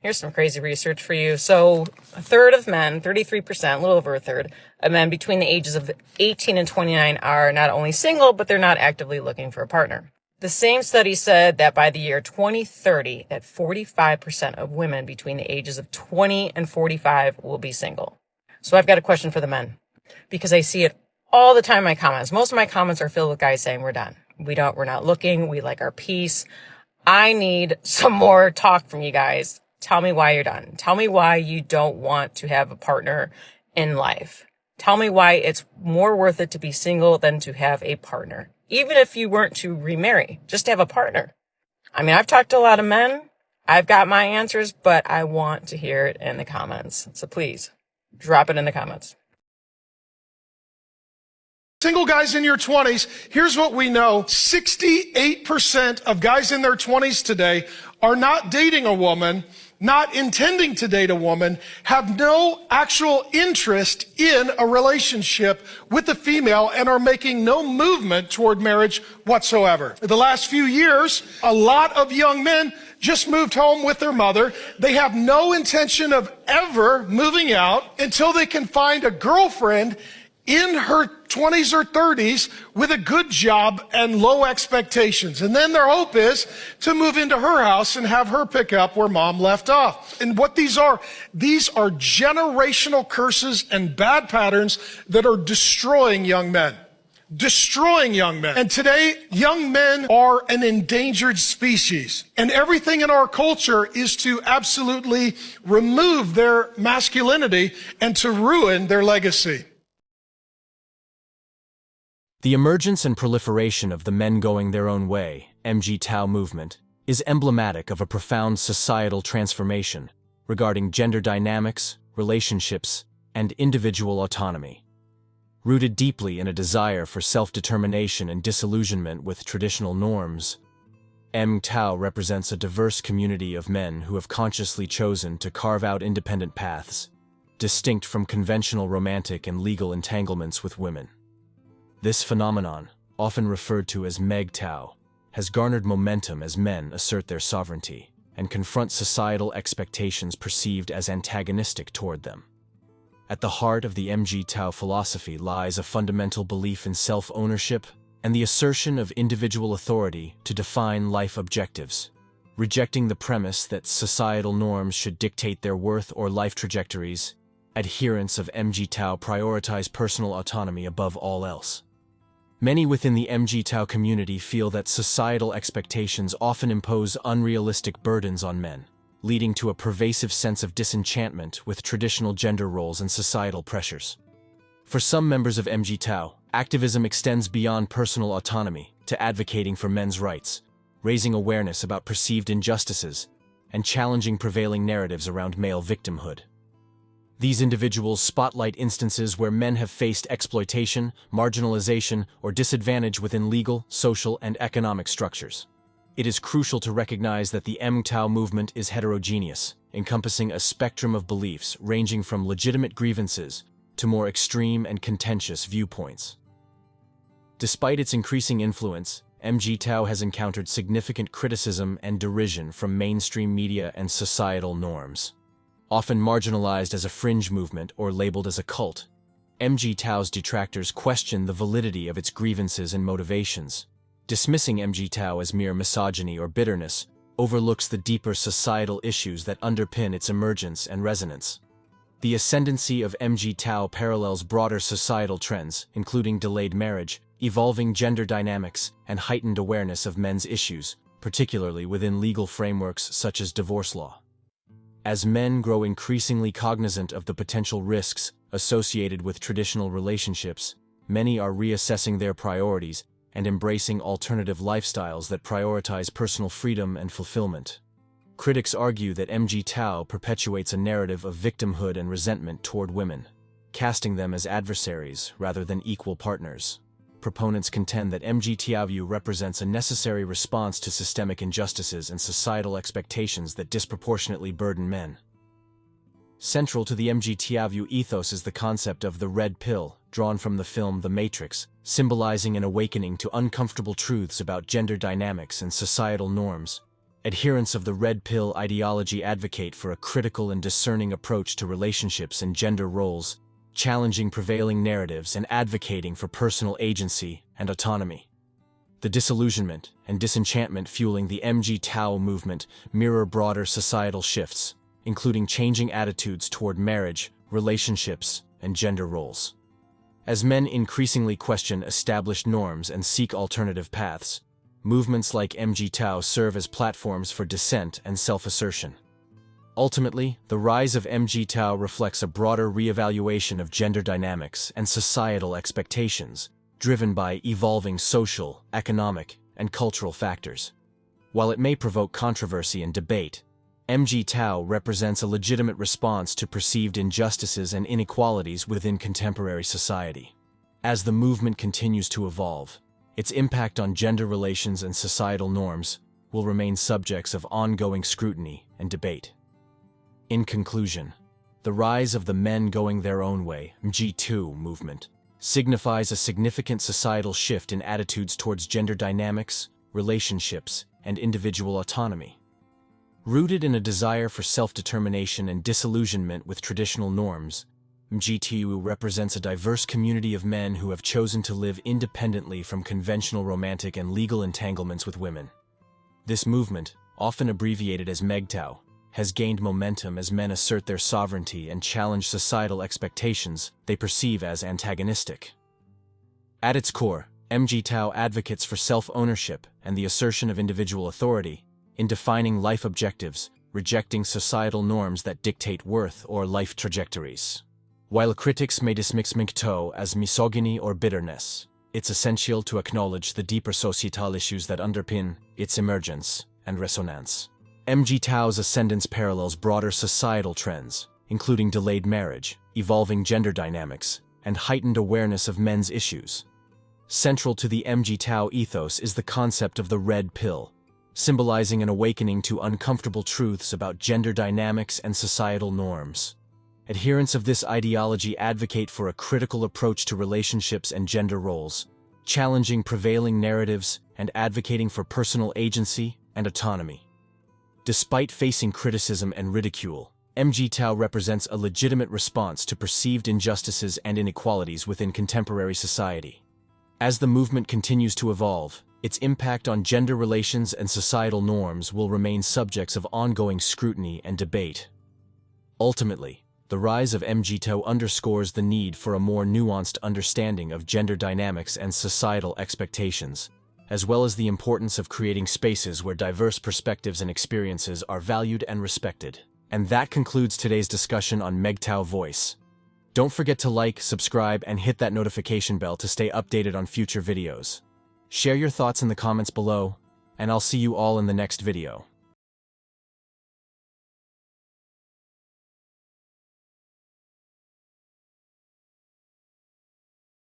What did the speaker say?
Here's some crazy research for you. So a third of men, 33%, a little over a third of men between the ages of 18 and 29 are not only single, but they're not actively looking for a partner. The same study said that by the year 2030, that 45% of women between the ages of 20 and 45 will be single. So I've got a question for the men, because I see it all the time in my comments. Most of my comments are filled with guys saying we're done. We're not looking. We like our peace. I need some more talk from you guys. Tell me why you're done. Tell me why you don't want to have a partner in life. Tell me why it's more worth it to be single than to have a partner. Even if you weren't to remarry, just to have a partner. I mean, I've talked to a lot of men. I've got my answers, but I want to hear it in the comments. So please, drop it in the comments. Single guys in your 20s, here's what we know. 68% of guys in their 20s today are not dating a woman, not intending to date a woman, have no actual interest in a relationship with a female, and are making no movement toward marriage whatsoever. The last few years, a lot of young men just moved home with their mother. They have no intention of ever moving out until they can find a girlfriend in her 20s or 30s with a good job and low expectations. And then their hope is to move into her house and have her pick up where mom left off. And what these are generational curses and bad patterns that are destroying young men. Destroying young men. And today, young men are an endangered species. And everything in our culture is to absolutely remove their masculinity and to ruin their legacy. The emergence and proliferation of the men going their own way, MGTOW movement, is emblematic of a profound societal transformation regarding gender dynamics, relationships, and individual autonomy. Rooted deeply in a desire for self-determination and disillusionment with traditional norms, MGTOW represents a diverse community of men who have consciously chosen to carve out independent paths, distinct from conventional romantic and legal entanglements with women. This phenomenon, often referred to as Megtau, has garnered momentum as men assert their sovereignty and confront societal expectations perceived as antagonistic toward them. At the heart of the MGTOW philosophy lies a fundamental belief in self-ownership and the assertion of individual authority to define life objectives, rejecting the premise that societal norms should dictate their worth or life trajectories. Adherents of MGTOW prioritize personal autonomy above all else. Many within the MGTOW community feel that societal expectations often impose unrealistic burdens on men, leading to a pervasive sense of disenchantment with traditional gender roles and societal pressures. For some members of MGTOW, activism extends beyond personal autonomy to advocating for men's rights, raising awareness about perceived injustices, and challenging prevailing narratives around male victimhood. These individuals spotlight instances where men have faced exploitation, marginalization, or disadvantage within legal, social, and economic structures. It is crucial to recognize that the MGTOW movement is heterogeneous, encompassing a spectrum of beliefs ranging from legitimate grievances to more extreme and contentious viewpoints. Despite its increasing influence, MGTOW has encountered significant criticism and derision from mainstream media and societal norms. Often marginalized as a fringe movement or labeled as a cult, MGTOW's detractors question the validity of its grievances and motivations. Dismissing MGTOW as mere misogyny or bitterness overlooks the deeper societal issues that underpin its emergence and resonance. The ascendancy of MGTOW parallels broader societal trends, including delayed marriage, evolving gender dynamics, and heightened awareness of men's issues, particularly within legal frameworks such as divorce law. As men grow increasingly cognizant of the potential risks associated with traditional relationships, many are reassessing their priorities and embracing alternative lifestyles that prioritize personal freedom and fulfillment. Critics argue that MGTOW perpetuates a narrative of victimhood and resentment toward women, casting them as adversaries rather than equal partners. Proponents contend that MGTOW represents a necessary response to systemic injustices and societal expectations that disproportionately burden men. Central to the MGTOW ethos is the concept of the red pill, drawn from the film The Matrix, symbolizing an awakening to uncomfortable truths about gender dynamics and societal norms. Adherents of the red pill ideology advocate for a critical and discerning approach to relationships and gender roles, challenging prevailing narratives and advocating for personal agency and autonomy. The disillusionment and disenchantment fueling the MGTOW movement mirror broader societal shifts, including changing attitudes toward marriage, relationships, and gender roles. As men increasingly question established norms and seek alternative paths, movements like MGTOW serve as platforms for dissent and self-assertion. Ultimately, the rise of MGTOW reflects a broader reevaluation of gender dynamics and societal expectations, driven by evolving social, economic, and cultural factors. While it may provoke controversy and debate, MGTOW represents a legitimate response to perceived injustices and inequalities within contemporary society. As the movement continues to evolve, its impact on gender relations and societal norms will remain subjects of ongoing scrutiny and debate. In conclusion, the rise of the men going their own way (MGTOW) movement signifies a significant societal shift in attitudes towards gender dynamics, relationships, and individual autonomy. Rooted in a desire for self-determination and disillusionment with traditional norms, MGTOW represents a diverse community of men who have chosen to live independently from conventional romantic and legal entanglements with women. This movement, often abbreviated as Megtau, has gained momentum as men assert their sovereignty and challenge societal expectations they perceive as antagonistic. At its core, MGTOW advocates for self-ownership and the assertion of individual authority in defining life objectives, rejecting societal norms that dictate worth or life trajectories. While critics may dismiss Megtau as misogyny or bitterness, it's essential to acknowledge the deeper societal issues that underpin its emergence and resonance. MGTOW's ascendance parallels broader societal trends, including delayed marriage, evolving gender dynamics, and heightened awareness of men's issues. Central to the MGTOW ethos is the concept of the red pill, symbolizing an awakening to uncomfortable truths about gender dynamics and societal norms. Adherents of this ideology advocate for a critical approach to relationships and gender roles, challenging prevailing narratives and advocating for personal agency and autonomy. Despite facing criticism and ridicule, MGTOW represents a legitimate response to perceived injustices and inequalities within contemporary society. As the movement continues to evolve, its impact on gender relations and societal norms will remain subjects of ongoing scrutiny and debate. Ultimately, the rise of MGTOW underscores the need for a more nuanced understanding of gender dynamics and societal expectations, as well as the importance of creating spaces where diverse perspectives and experiences are valued and respected. And that concludes today's discussion on Megtau Voice. Don't forget to like, subscribe, and hit that notification bell to stay updated on future videos. Share your thoughts in the comments below, and I'll see you all in the next video.